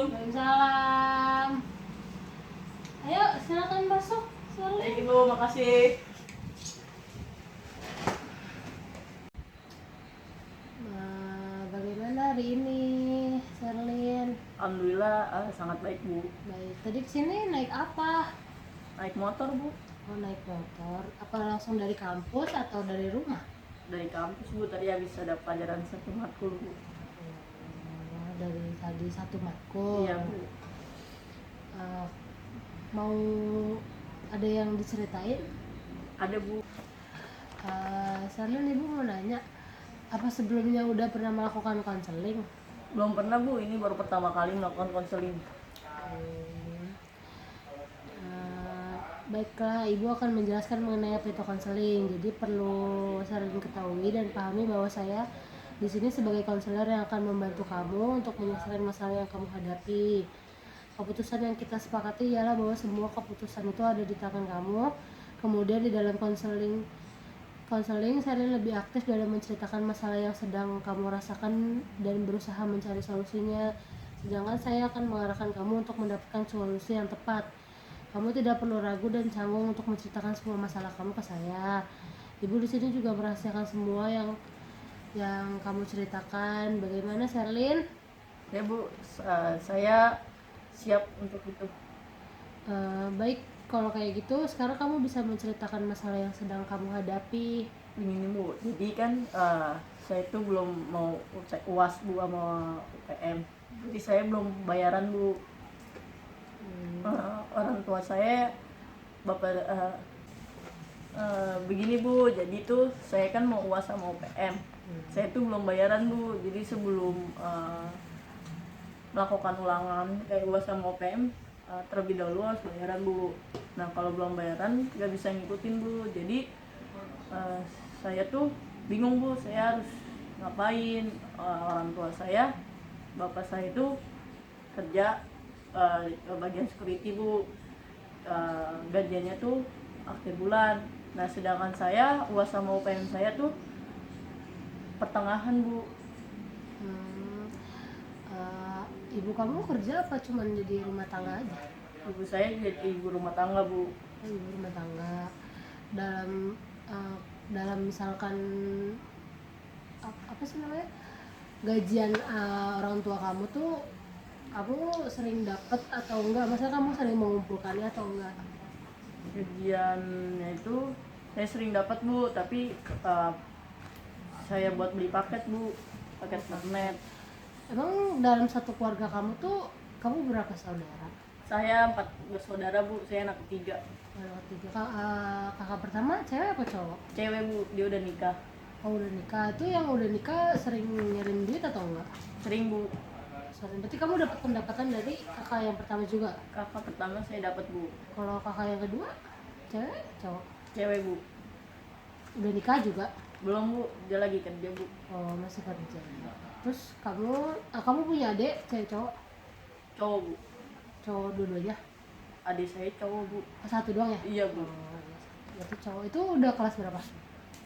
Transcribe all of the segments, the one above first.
Waalaikumsalam. Ayo, silakan masuk. Baik Ibu, makasih. Nah, bagaimana hari ini, Sherlyn? Alhamdulillah sangat baik Bu. Baik, tadi kesini naik apa? Naik motor Bu. Oh, naik motor. Apa langsung dari kampus atau dari rumah? Dari kampus Bu, tadi habis ada pelajaran satu matkul Bu. Oh, dari tadi satu matkul. Iya Bu. Mau ada yang diceritain? Ada Bu. Sherlyn, ibu mau nanya, apa sebelumnya udah pernah melakukan konseling? Belum pernah Bu, ini baru pertama kali melakukan konseling. Baiklah, ibu akan menjelaskan mengenai apa itu konseling. Jadi perlu Sherlyn ketahui dan pahami bahwa saya di sini sebagai konselor yang akan membantu kamu untuk menyelesaikan masalah yang kamu hadapi. Keputusan yang kita sepakati ialah bahwa semua keputusan itu ada di tangan kamu. Kemudian di dalam konseling Sherlyn lebih aktif dalam menceritakan masalah yang sedang kamu rasakan dan berusaha mencari solusinya. Sedangkan saya akan mengarahkan kamu untuk mendapatkan solusi yang tepat. Kamu tidak perlu ragu dan canggung untuk menceritakan semua masalah kamu ke saya. Ibu di sini juga merahasiakan semua yang kamu ceritakan. Bagaimana, Sherlyn? Ya Bu, saya siap untuk itu. Baik, kalau kayak gitu sekarang kamu bisa menceritakan masalah yang sedang kamu hadapi. Ini Bu, jadi kan saya itu belum mau cek UAS Bu sama UPM. Jadi saya belum bayaran Bu. Orang tua saya bapak begini Bu, jadi tuh saya kan mau UAS sama UPM. Saya tuh belum bayaran Bu, jadi sebelum melakukan ulangan kayak UAS sama UPM terlebih dahulu harus bayaran Bu. Nah kalau belum bayaran nggak bisa ngikutin Bu, jadi saya tuh bingung Bu, saya harus ngapain. Orang tua saya, bapak saya itu kerja bagian security Bu, gajiannya tuh akhir bulan. Nah sedangkan saya UAS sama UPM saya tuh pertengahan Bu. Ibu kamu kerja apa cuman jadi rumah tangga aja? Ibu saya jadi ibu rumah tangga Bu. Ibu rumah tangga. Dalam misalkan apa sih namanya, gajian orang tua kamu tuh kamu sering dapat atau enggak? Maksudnya kamu sering mengumpulkannya atau enggak? Gajiannya itu saya sering dapat Bu, tapi saya buat beli paket Bu, paket internet. Emang dalam satu keluarga kamu tuh kamu berapa saudara? Saya 4 bersaudara Bu, saya anak ketiga. Kakak pertama cewek apa cowok? Cewek Bu, dia udah nikah. Oh udah nikah. Itu yang udah nikah sering ngirim duit atau enggak? Sering Bu. Sering. Berarti kamu dapat pendapatan dari kakak yang pertama juga? Kakak pertama saya dapat Bu. Kalau kakak yang kedua cewek cowok? Cewek Bu. Udah nikah juga? Belum Bu, dia lagi kerja Bu. Oh masih kerja. Terus kamu punya adik cewek cowok? Cowok Bu. Cowok dua-duanya? Adik saya cowok Bu. Satu doang ya? Iya Bu. Berarti cowok. Itu udah kelas berapa?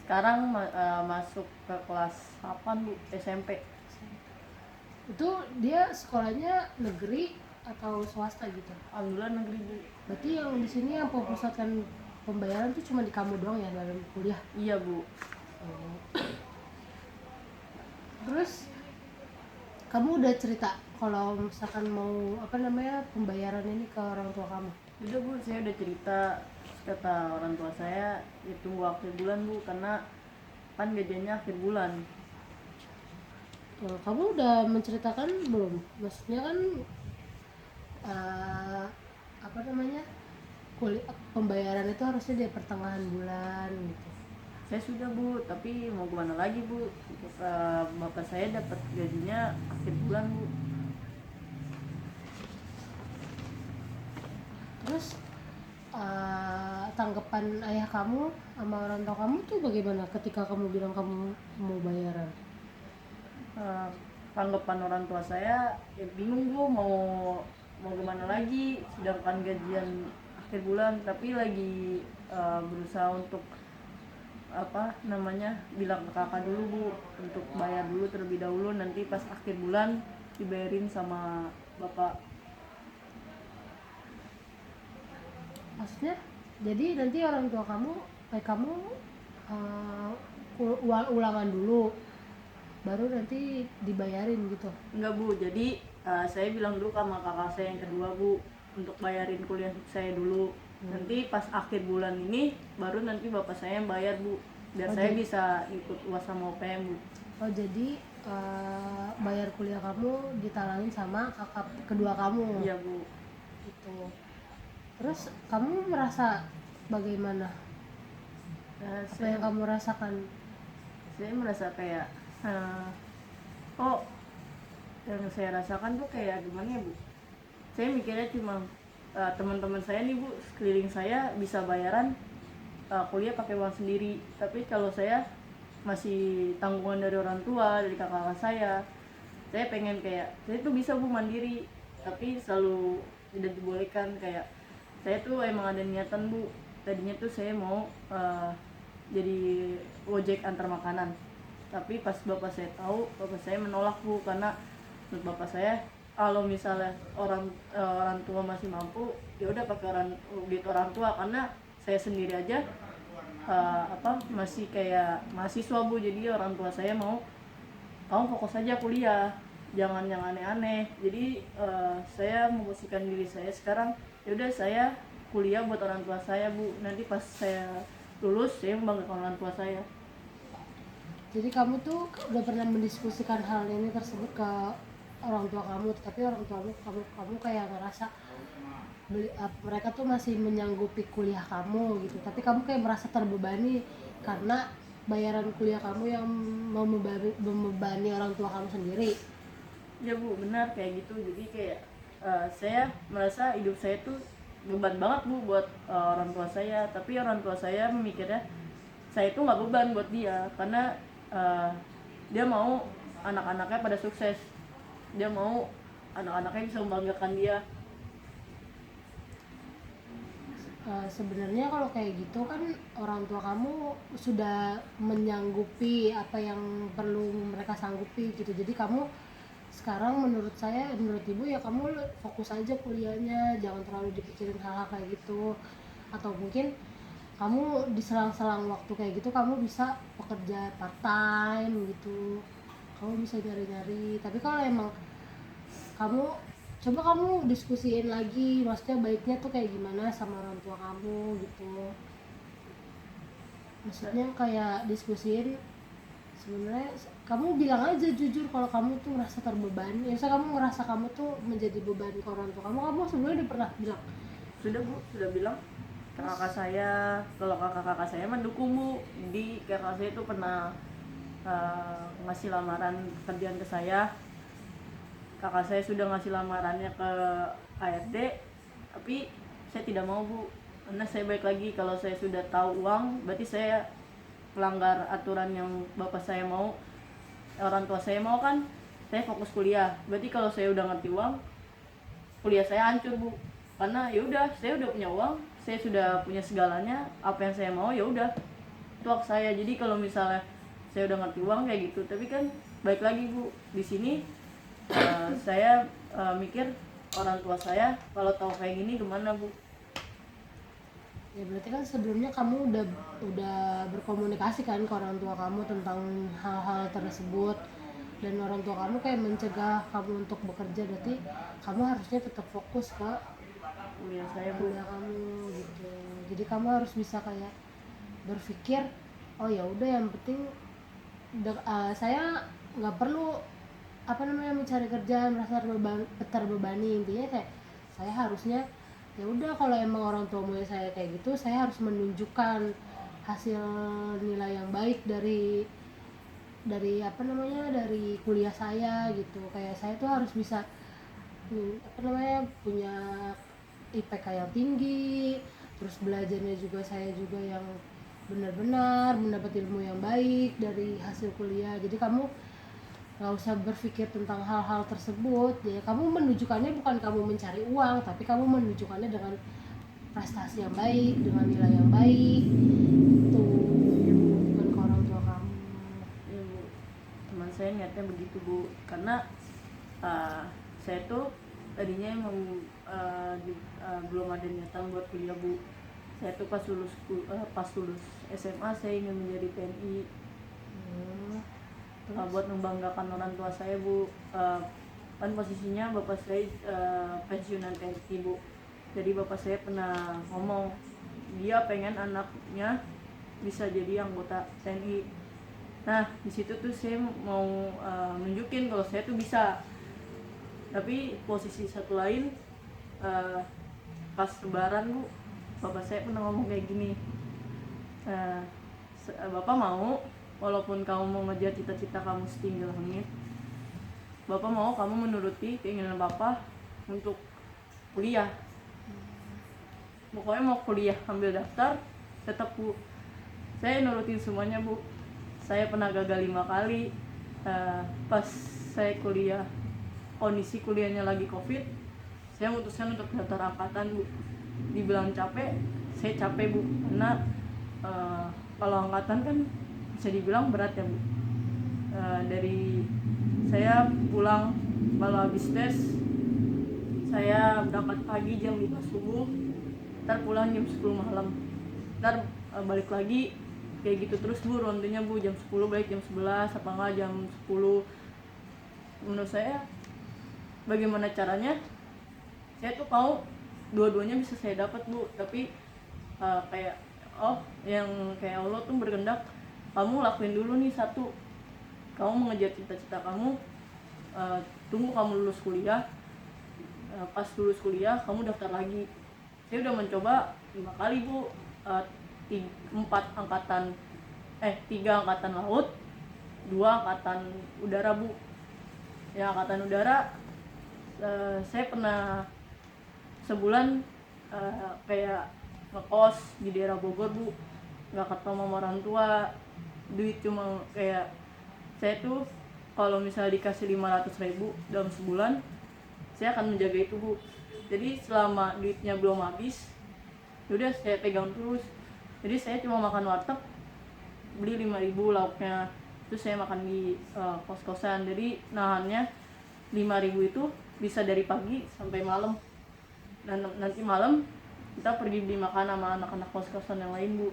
Sekarang masuk ke kelas 8 Bu, SMP. Itu dia sekolahnya negeri atau swasta gitu? Alhamdulillah negeri Bu. Berarti yang di sini yang memusatkan pembayaran tuh cuma di kamu doang ya dalam kuliah? Iya Bu. Terus kamu udah cerita kalau misalkan mau pembayaran ini ke orang tua kamu? Udah Bu, saya udah cerita. Kata orang tua saya ya tunggu akhir bulan Bu, karena kan gajiannya akhir bulan. Kamu udah menceritakan belum? Maksudnya kan pembayaran itu harusnya di pertengahan bulan gitu. Saya sudah Bu, tapi mau kemana lagi Bu? Bapak saya dapat gajinya akhir bulan Bu. Terus tanggapan ayah kamu sama orang tua kamu tuh bagaimana ketika kamu bilang kamu mau bayaran? Tanggapan orang tua saya ya bingung Bu, mau kemana lagi, sedangkan gajian akhir bulan, tapi lagi berusaha untuk bilang ke kakak dulu Bu untuk bayar dulu terlebih dahulu, nanti pas akhir bulan dibayarin sama bapak Maksudnya jadi nanti orang tua kamu kamu uh, ulangan dulu baru nanti dibayarin gitu? Enggak bu, jadi saya bilang dulu sama kakak saya yang kedua bu, untuk bayarin kuliah saya dulu. Nanti pas akhir bulan ini baru nanti bapak saya yang bayar bu, biar saya bisa ikut UAS sama UPM bu. Oh jadi bayar kuliah kamu ditalangin sama kakak kedua kamu? Iya bu. Gitu. Terus kamu merasa bagaimana? Apa yang kamu rasakan? Saya merasa kayak oh, yang saya rasakan tuh kayak gimana ya bu, saya mikirnya cuma teman-teman saya nih bu, sekeliling saya bisa bayaran kuliah pakai uang sendiri, tapi kalau saya masih tanggungan dari orang tua, dari kakak-kakak saya pengen kayak saya tuh bisa bu mandiri, tapi selalu tidak dibolehkan. Kayak saya tuh emang ada niatan bu, tadinya tuh saya mau jadi ojek antar makanan, tapi pas bapak saya tahu, bapak saya menolak bu, karena menurut bapak saya kalau misalnya orang tua masih mampu ya udah pakai duit orang tua, karena saya sendiri aja masih kayak mahasiswa bu, jadi orang tua saya mau kamu fokus aja kuliah, jangan yang aneh-aneh. Jadi saya memposisikan diri saya sekarang ya udah saya kuliah buat orang tua saya bu, nanti pas saya lulus saya membanggakan orang tua saya. Jadi kamu tuh udah pernah mendiskusikan hal ini tersebut ke orang tua kamu, tapi orang tua kamu kayak ngerasa mereka tuh masih menyanggupi kuliah kamu gitu, tapi kamu kayak merasa terbebani karena bayaran kuliah kamu yang membebani orang tua kamu sendiri. Ya bu, benar kayak gitu. Jadi kayak saya merasa hidup saya tuh beban banget bu buat orang tua saya, tapi orang tua saya memikirnya saya itu nggak beban buat dia, karena dia mau anak-anaknya pada sukses, dia mau anak-anaknya bisa membanggakan dia. Sebenarnya kalau kayak gitu kan orang tua kamu sudah menyanggupi apa yang perlu mereka sanggupi gitu, jadi kamu sekarang menurut ibu ya kamu fokus aja kuliahnya, jangan terlalu dipikirin hal-hal kayak gitu. Atau mungkin kamu di selang-selang waktu kayak gitu kamu bisa pekerja part time gitu, kamu bisa nyari-nyari. Tapi kalau emang kamu diskusiin lagi, maksudnya baiknya tuh kayak gimana sama orang tua kamu gitu, maksudnya kayak diskusiin sebenarnya kamu bilang aja jujur kalau kamu tuh merasa terbebani. Misalnya kamu ngerasa kamu tuh menjadi beban ke orang tua kamu sebenarnya udah pernah bilang? Sudah bu, sudah bilang ke kakak saya. Kalau kakak-kakak saya mendukung bu, jadi kakak saya tuh pernah ngasih lamaran pekerjaan ke saya. Kakak saya sudah ngasih lamarannya ke ARD, tapi saya tidak mau bu, karena saya baik lagi kalau saya sudah tahu uang berarti saya melanggar aturan yang bapak saya mau, orang tua saya mau kan saya fokus kuliah. Berarti kalau saya udah ngerti uang, kuliah saya hancur bu, karena ya udah saya udah punya uang, saya sudah punya segalanya, apa yang saya mau ya udah itu hak saya. Jadi kalau misalnya saya udah ngerti uang kayak gitu, tapi kan baik lagi bu, di sini saya mikir orang tua saya kalau tahu kayak gini gimana bu. Ya berarti kan sebelumnya kamu udah berkomunikasi kan ke orang tua kamu tentang hal-hal tersebut, dan orang tua kamu kayak mencegah kamu untuk bekerja, berarti kamu harusnya tetap fokus ke Kuliah saya bu. kuliah kamu gitu. Jadi kamu harus bisa kayak berpikir, oh ya udah yang penting saya nggak perlu mencari kerjaan merasa terbebani. Intinya kayak saya harusnya ya udah kalau emang orang tua mau saya kayak gitu, saya harus menunjukkan hasil nilai yang baik dari dari kuliah saya gitu. Kayak saya tuh harus bisa punya IPK yang tinggi, terus belajarnya juga saya juga yang benar-benar mendapat ilmu yang baik dari hasil kuliah. Jadi kamu nggak usah berpikir tentang hal-hal tersebut ya, kamu menunjukkannya bukan kamu mencari uang, tapi kamu menunjukkannya dengan prestasi yang baik, dengan nilai yang baik itu, bukan ke orang tua kamu. Ya bu, teman saya niatnya begitu bu, karena saya tuh tadinya emang belum ada niatan buat kuliah bu, Saya tuh pas lulus SMA saya ingin menjadi TNI. Hmm, Buat membanggakan orang tua saya Bu. Kan posisinya bapak saya pensiunan TNI Bu. Jadi bapak saya pernah ngomong dia pengen anaknya bisa jadi anggota TNI. Nah di situ tuh saya mau nunjukin kalau saya tuh bisa. Tapi posisi satu lain, eh, pas lebaran Bu, bapak saya pernah ngomong kayak gini, eh, bapak mau walaupun kamu mau ngejar cita-cita kamu setinggi langit, bapak mau kamu menuruti keinginan bapak untuk kuliah. Pokoknya mau kuliah ambil daftar tetap Bu. Saya nurutin semuanya Bu. Saya pernah gagal 5 kali. Pas saya kuliah, kondisi kuliahnya lagi covid, saya memutuskan untuk daftar angkatan Bu. Dibilang capek, saya capek Bu, karena kalau angkatan kan bisa dibilang berat ya Bu. Dari saya pulang kalau habis tes, saya berangkat pagi jam 5 subuh, ntar pulang jam 10 malam, ntar balik lagi kayak gitu terus Bu, rondenya Bu, jam 10 balik jam 11 apa enggak jam 10. Menurut saya bagaimana caranya saya tuh mau dua-duanya bisa saya dapat Bu, tapi kayak yang kayak Allah tuh berkehendak kamu lakuin dulu nih satu, kamu mengejar cita-cita kamu, tunggu kamu lulus kuliah, pas lulus kuliah kamu daftar lagi. Saya udah mencoba 5 kali Bu, 3 angkatan laut, 2 angkatan udara Bu. Ya angkatan udara, saya pernah sebulan kayak ngekos di daerah Bogor Bu, nggak ketemu sama orang tua, duit cuma kayak saya tuh kalau misalnya dikasih 500.000 dalam sebulan, saya akan menjaga itu Bu. Jadi selama duitnya belum habis, udah saya pegang terus. Jadi saya cuma makan warteg, beli 5.000 lauknya, terus saya makan di kos-kosan. Jadi nahannya 5.000 itu bisa dari pagi sampai malam, dan nanti malam kita pergi beli makan sama anak-anak kos-kosan yang lain Bu.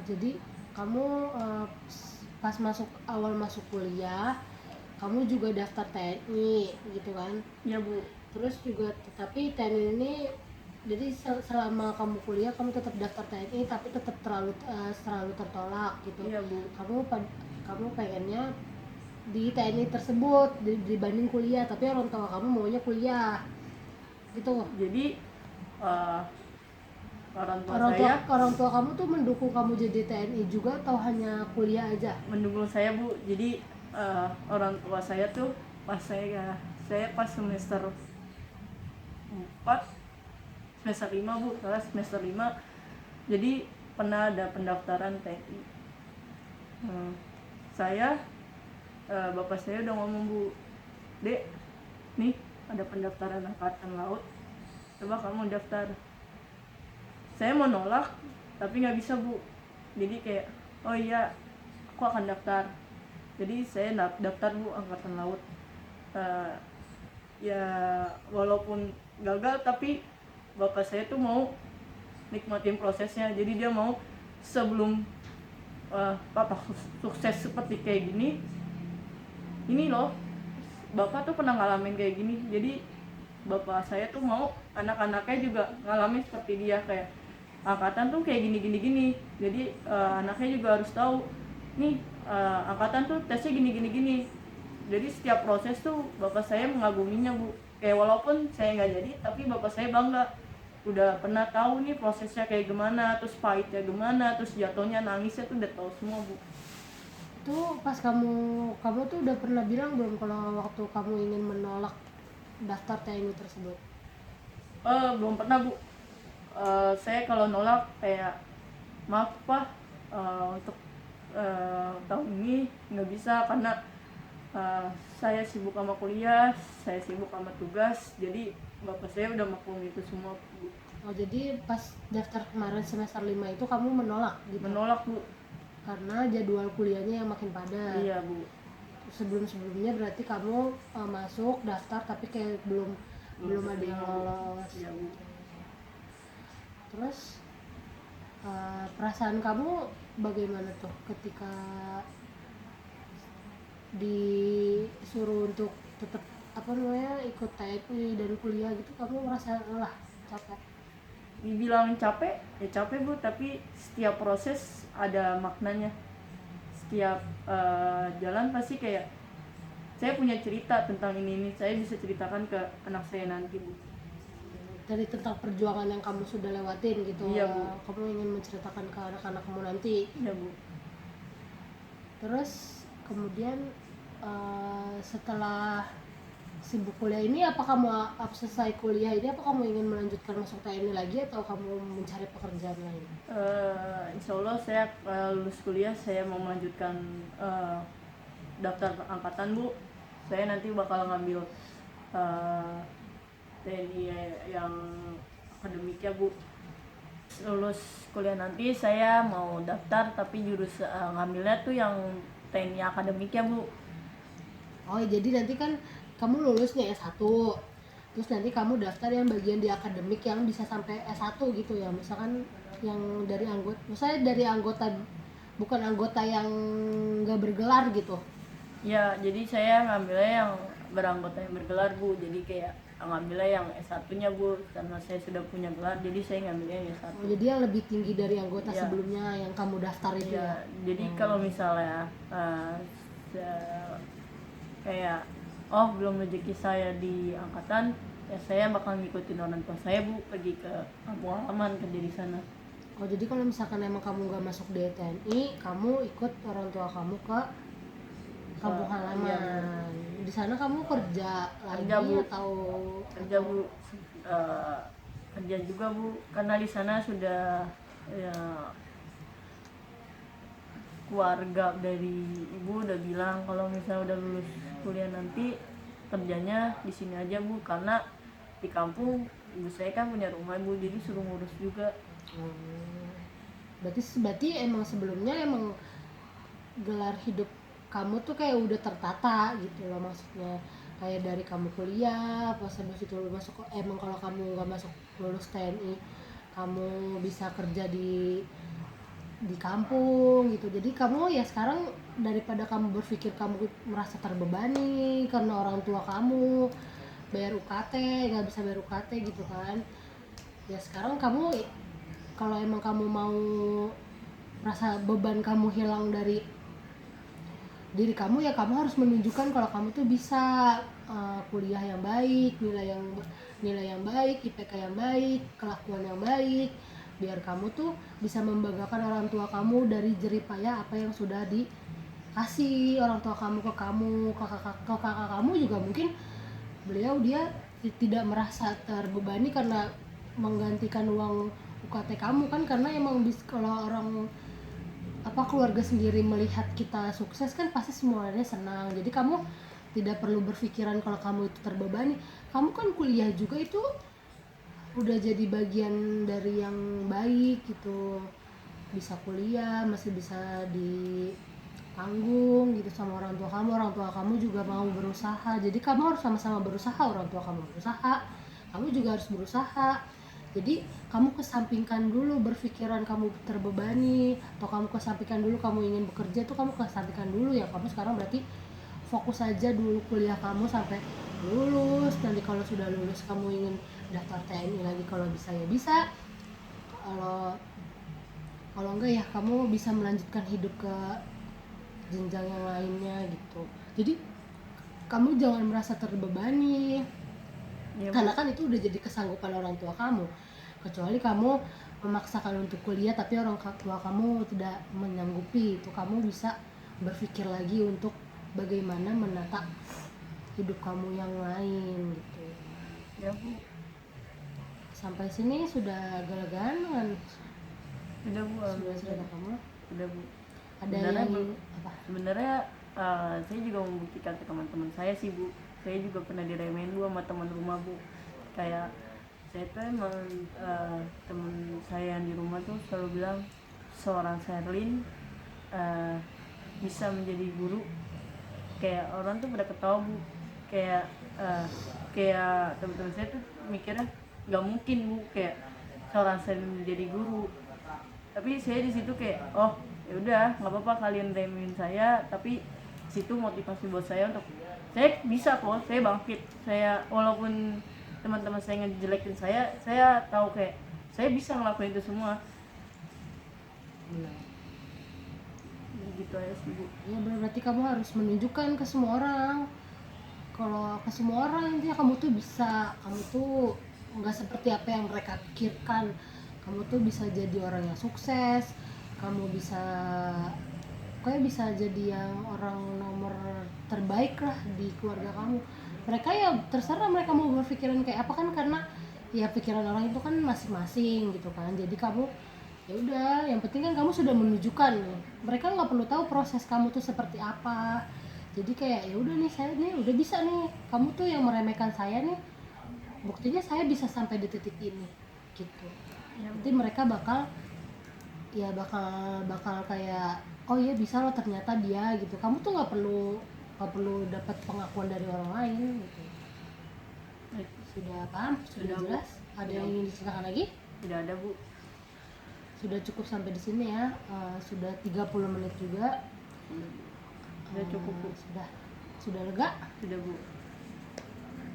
Jadi kamu pas awal masuk kuliah, kamu juga daftar TNI gitu kan? Iya Bu. Terus juga tapi TNI ini jadi selama kamu kuliah kamu tetap daftar TNI tapi tetap selalu tertolak gitu. Iya Bu. Kamu pengennya di TNI tersebut dibanding kuliah, tapi orang tua kamu maunya kuliah gitu. Jadi orang tua kamu tuh mendukung kamu jadi TNI juga atau hanya kuliah aja? Mendukung saya Bu. Jadi orang tua saya tuh pas saya pas semester 4, semester 5 Bu, semester 5. Jadi pernah ada pendaftaran TNI. Bapak saya udah ngomong Bu, Dek, nih ada pendaftaran angkatan laut, coba kamu daftar. Saya mau nolak tapi nggak bisa Bu. Jadi kayak oh iya aku akan daftar. Jadi saya daftar Bu angkatan laut. Ya walaupun gagal tapi bapak saya tuh mau nikmatin prosesnya. Jadi dia mau sebelum papa sukses seperti kayak gini, ini loh bapak tuh pernah ngalamin kayak gini. Jadi bapak saya tuh mau anak-anaknya juga ngalamin seperti dia, kayak angkatan tuh kayak gini. Jadi anaknya juga harus tahu nih angkatan tuh tesnya gini. Jadi setiap proses tuh bapak saya mengaguminya Bu. Kayak walaupun saya nggak jadi, tapi bapak saya bangga udah pernah tahu nih prosesnya kayak gimana, terus pahitnya gimana, terus jatuhnya nangisnya tuh udah tahu semua Bu. Tuh pas kamu tuh udah pernah bilang belum kalau waktu kamu ingin menolak daftar TNI tersebut? Belum pernah Bu. Saya kalau nolak kayak maaf Pak, untuk tahun ini nggak bisa karena saya sibuk sama kuliah, saya sibuk sama tugas. Jadi bapak saya udah maklum itu semua Bu. Oh jadi pas daftar kemarin semester 5 itu kamu menolak gitu? Menolak Bu. Karena jadwal kuliahnya yang makin padat. Iya Bu. Sebelumnya berarti kamu masuk daftar tapi kayak belum ada yang lolos. Iya Bu. Terus Perasaan kamu bagaimana tuh ketika disuruh untuk tetap apa namanya ikut TNI dan kuliah gitu, kamu merasa lelah, capek? Dibilang capek ya capek bu, tapi setiap proses ada maknanya. Setiap jalan pasti kayak saya punya cerita tentang ini saya bisa ceritakan ke anak saya nanti bu. Dari tentang perjuangan yang kamu sudah lewatin gitu, Iya, Bu. kamu ingin menceritakan ke anak-anak kamu nanti. Iya bu. Terus kemudian setelah sibuk kuliah ini, apa kamu selesai kuliah ini apa kamu ingin melanjutkan masuk TNI lagi atau kamu mencari pekerjaan lain? Insya Allah saya lulus kuliah saya mau melanjutkan daftar angkatan bu. Saya nanti bakal ngambil TNI yang akademiknya bu. Lulus kuliah nanti saya mau daftar tapi jurus ngambilnya tuh yang TNI akademiknya bu. Oh jadi nanti kan kamu lulus nih S1, terus nanti kamu daftar yang bagian di akademik yang bisa sampai S1 gitu ya, misalkan yang dari anggota, misalnya dari anggota, bukan anggota yang nggak bergelar gitu. Ya, jadi saya ngambilnya yang beranggota yang bergelar bu. Jadi kayak ngambilnya yang S1-nya bu, karena saya sudah punya gelar, jadi saya ngambilnya yang S1. Oh, jadi yang lebih tinggi dari anggota Ya. sebelumnya yang kamu daftar itu Ya, ya. jadi kalau misalnya kayak belum rezeki saya di angkatan, ya saya bakal ngikutin orang tua saya bu, pergi ke kampung halaman kerja di sana. Oh jadi kalau misalkan emang kamu nggak masuk di TNI, kamu ikut orang tua kamu ke kampung halaman. Iya, Di sana kamu kerja lagi Kerja, Bu. atau Kerja bu. Eh, Kerja juga bu, karena di sana sudah ya, keluarga dari ibu udah bilang kalau misalnya udah lulus kuliah nanti kerjanya di sini aja bu, karena di kampung ibu saya kan punya rumah bu, jadi suruh ngurus juga. berarti emang sebelumnya emang gelar hidup kamu tuh kayak udah tertata gitu loh, maksudnya kayak dari kamu kuliah pas habis itu lu masuk, emang kalau kamu nggak masuk lulus TNI kamu bisa kerja di kampung gitu. Jadi kamu ya sekarang daripada kamu berpikir kamu merasa terbebani karena orang tua kamu bayar UKT, nggak bisa bayar UKT gitu kan, ya sekarang kamu kalau emang kamu mau rasa beban kamu hilang dari diri kamu, ya kamu harus menunjukkan kalau kamu tuh bisa kuliah yang baik, nilai yang baik, IPK yang baik, kelakuan yang baik, biar kamu tuh bisa membanggakan orang tua kamu dari jerih payah apa yang sudah dikasih orang tua kamu ke kamu, ke kakak kamu juga mungkin dia tidak merasa terbebani karena menggantikan uang UKT kamu kan, karena emang kalau orang keluarga sendiri melihat kita sukses kan pasti semuanya senang. Jadi kamu tidak perlu berpikiran kalau kamu itu terbebani. Kamu kan kuliah juga itu udah jadi bagian dari yang baik gitu, bisa kuliah masih bisa ditanggung gitu sama orang tua kamu juga mau berusaha, jadi kamu harus sama-sama berusaha, orang tua kamu berusaha, kamu juga harus berusaha. Jadi kamu kesampingkan dulu berpikiran kamu terbebani, atau kamu kesampingkan dulu kamu ingin bekerja tuh, kamu kesampingkan dulu ya. Kamu sekarang berarti fokus aja dulu kuliah kamu sampai lulus. Nanti kalau sudah lulus kamu ingin daftar TNI lagi, kalau bisa ya bisa, kalau enggak ya kamu bisa melanjutkan hidup ke jenjang yang lainnya gitu. Jadi kamu jangan merasa terbebani, Ya, karena kan itu udah jadi kesanggupan orang tua kamu. Kecuali kamu memaksakan untuk kuliah tapi orang tua kamu tidak menyanggupi, itu kamu bisa berpikir lagi untuk bagaimana menata hidup kamu yang lain gitu. ya bu. Sampai sini sudah gelegaan dengan Udah bu, sudah cerita kamu? udah bu. Ada Sebenarnya yang apa? Sebenarnya saya juga membuktikan ke teman-teman saya sih bu. Saya juga pernah diremehin bu sama teman rumah bu. Kayak saya tuh emang teman saya yang di rumah tuh selalu bilang seorang Sherlyn bisa menjadi guru. Kayak orang tuh pada ketawa bu. Kayak teman-teman saya tuh mikirnya nggak mungkin bu, kayak seorang Sherlyn menjadi guru. tapi saya di situ kayak oh ya udah nggak apa-apa kalian remehin saya, tapi situ motivasi buat saya untuk saya bisa kok, saya bangkit. Saya walaupun teman-teman saya ngejelekin saya tahu kayak saya bisa ngelakuin itu semua. Gitu aja sih Bu. Ya berarti kamu harus menunjukkan ke semua orang, kalau ke semua orang intinya kamu tuh bisa, kamu tuh nggak seperti apa yang mereka pikirkan, kamu tuh bisa jadi orang yang sukses, kamu bisa kayak bisa jadi yang orang nomor terbaik lah di keluarga kamu. Mereka ya terserah mereka mau berpikiran kayak apa kan, karena ya pikiran orang itu kan masing-masing gitu kan. Jadi kamu ya udah, yang penting kan kamu sudah menunjukkan nih, mereka nggak perlu tahu proses kamu tuh seperti apa. Jadi kayak ya udah nih, saya nih udah bisa nih, kamu tuh yang meremehkan saya nih, buktinya saya bisa sampai di titik ini gitu. Nanti mereka bakal ya bakal kayak oh iya bisa loh ternyata dia gitu. Kamu tuh nggak perlu dapat pengakuan dari orang lain gitu. Sudah paham? Sudah Sudah, Bu. jelas? Ada yang ingin diceritakan lagi? Tidak ada Bu. Sudah cukup sampai di sini ya. Sudah 30 menit juga. Sudah cukup Bu. Sudah lega? Sudah Bu.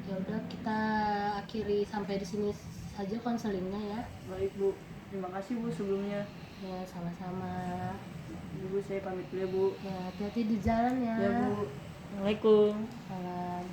Ya udah, kita akhiri sampai di sini saja konselingnya ya. Baik Bu, terima kasih Bu sebelumnya. Ya sama-sama. Bu, saya pamit dulu ya Bu. Ya hati-hati di jalan ya. Ya Bu. Assalamualaikum. Salam.